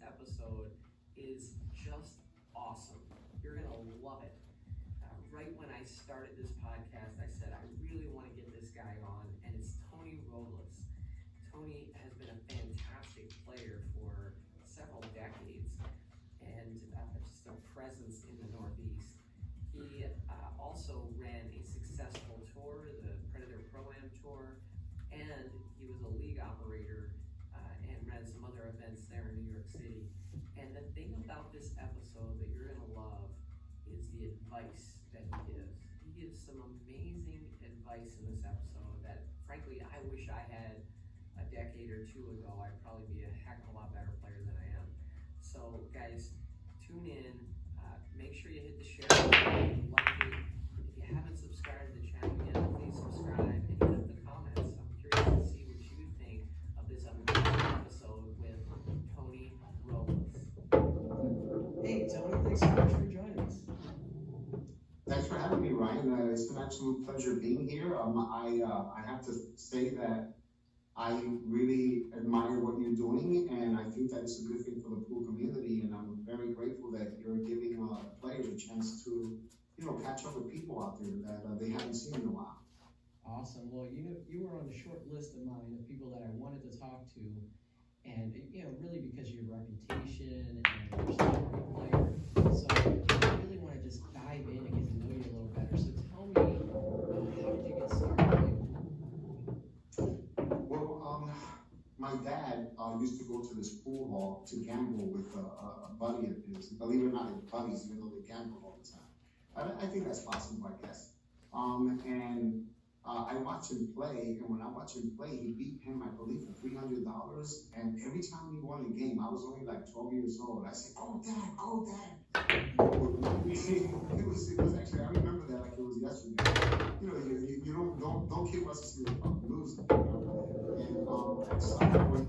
episode is just awesome. You're going to love it. Right when I started this podcast, I said, I really want to get this guy on, and it's Tony Robles. Tony has been a fantastic player for several decades and just a presence in the Northeast. He also ran a successful tour, the Predator Pro-Am Tour, and he was a league operator and ran some other events there in New York City. And the thing about this episode that you're gonna love is the advice that he gives. He gives some amazing advice in this episode that, frankly, I wish I had a decade or two ago. I'd probably be a heck of a lot better player than I am. So, guys, tune in. Make sure you hit the share button, like it. If you haven't subscribed to the channel yet, please subscribe and hit up the comments. I'm curious to see what you think of this amazing episode with Tony Robles. Hey, Tony, thanks so much for joining us. Thanks for having me, Ryan. It's an absolute pleasure being here. I have to say that I really admire what you're doing, and I think that it's a good thing for the pool community. And I'm very grateful that you're giving players a chance to, catch up with people out there that they haven't seen in a while. Awesome. Well, you were on the short list of mine of people that I wanted to talk to, and really because of your reputation and you're such a great player. So I really want to just dive in and get to know you a little better. So tell me, how did you get started playing pool? Well, my dad used to go to this pool hall to gamble with a buddy of his. Believe it or not, they're buddies, even though they gamble all the time. I think that's possible, I guess. And I watched him play, and when I watched him play, he beat him, I believe, for $300. And every time he won a game, I was only like 12 years old. I said, "Go, Dad, go, Dad." It was actually, I remember that like it was yesterday. You don't care what's to see about losing. And at some point,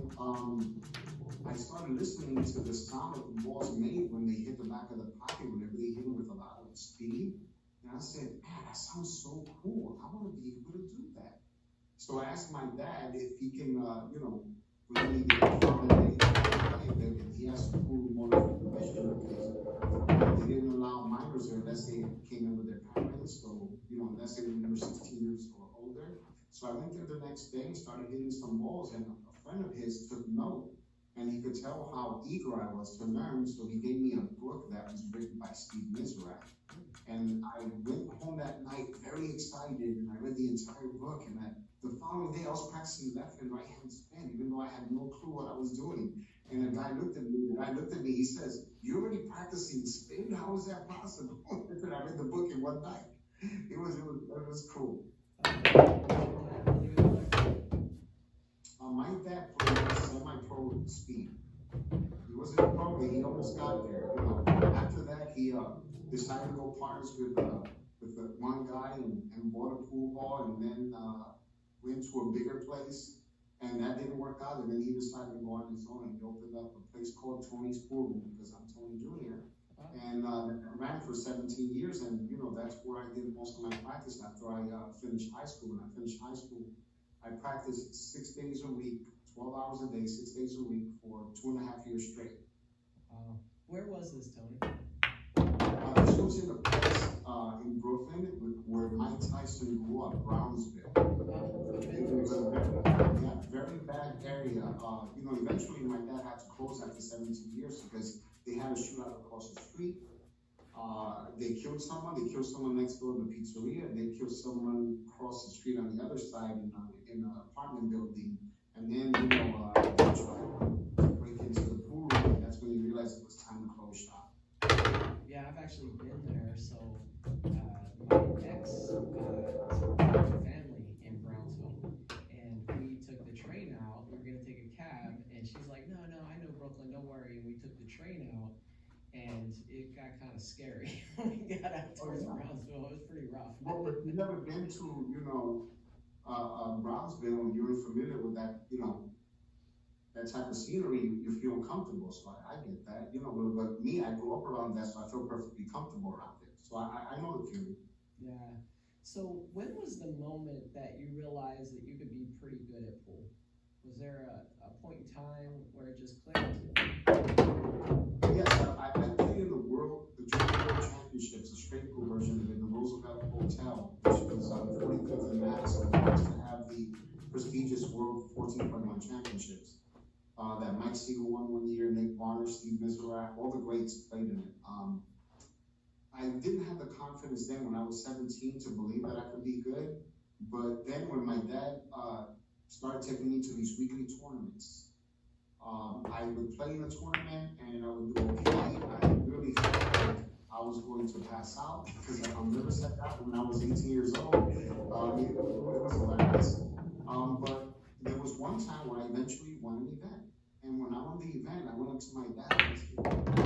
I started listening to the sound that the balls made when they hit the back of the pocket, whenever they hit them with a lot of speed. And I said, "Man, that sounds so cool. I want to be able to do that." So I asked my dad if he can, really get from it. He has to pull more information because they didn't allow minors there unless they came in with their parents. So, unless they were 16 years or older. So I went there the next day and started hitting some balls, and a friend of his took note, and he could tell how eager I was to learn. So he gave me a book that was written by Steve Mizrak. And I went home that night very excited, and I read the entire book. And the following day, I was practicing left and right hand spin, even though I had no clue what I was doing. And the guy looked at me, he says, "You're already practicing spin? How is that possible?" I said, "I read the book in one night." It was cool. My dad played semi-pro speed. He wasn't a pro, but he almost got there. After that, he decided to go partners with one guy and bought a pool hall, and then went to a bigger place, and that didn't work out. And then he decided to go on his own, and he opened up a place called Tony's Pool Room, because I'm Tony Jr. And ran for 17 years, and that's where I did most of my practice after I finished high school. When I finished high school, I practiced 6 days a week, 12 hours a day, 6 days a week for 2.5 years straight. Where was this, Tony? This was in a place in Brooklyn where Mike Tyson grew up, Brownsville. It was a very bad area. Eventually my dad had to close after 17 years because they had a shootout across the street. They killed someone next door in the pizzeria, and they killed someone across the street on the other side in an apartment building. And then, they tried to break into the pool room, and that's when he realized it was time to close shop. Yeah, I've actually been there. So my ex family in Brownsville, and we took the train out. We were gonna take a cab, and she's like, "No, I know Brooklyn, don't worry." And we took the train out, and it got kind of scary when we got out towards Brownsville. It was pretty rough. Well, but you've never been to, Brownsville, and you're familiar with that, that type of scenery, you feel comfortable. So I get that, but me, I grew up around that, so I feel perfectly comfortable around it. So I know the feeling. Yeah. So when was the moment that you realized that you could be pretty good at pool? Was there a point in time where it just clicked? Mike Siegel won one year, Nick Varner, Steve Mizrack, all the greats played in it. I didn't have the confidence then when I was 17 to believe that I could be good. But then when my dad started taking me to these weekly tournaments, I would play in a tournament and I would do okay. I really felt like I was going to pass out because I'm nervous at that when I was 18 years old. It was hilarious. But there was one time where I eventually won an event. And when I won the event, I went up to my dad and I said,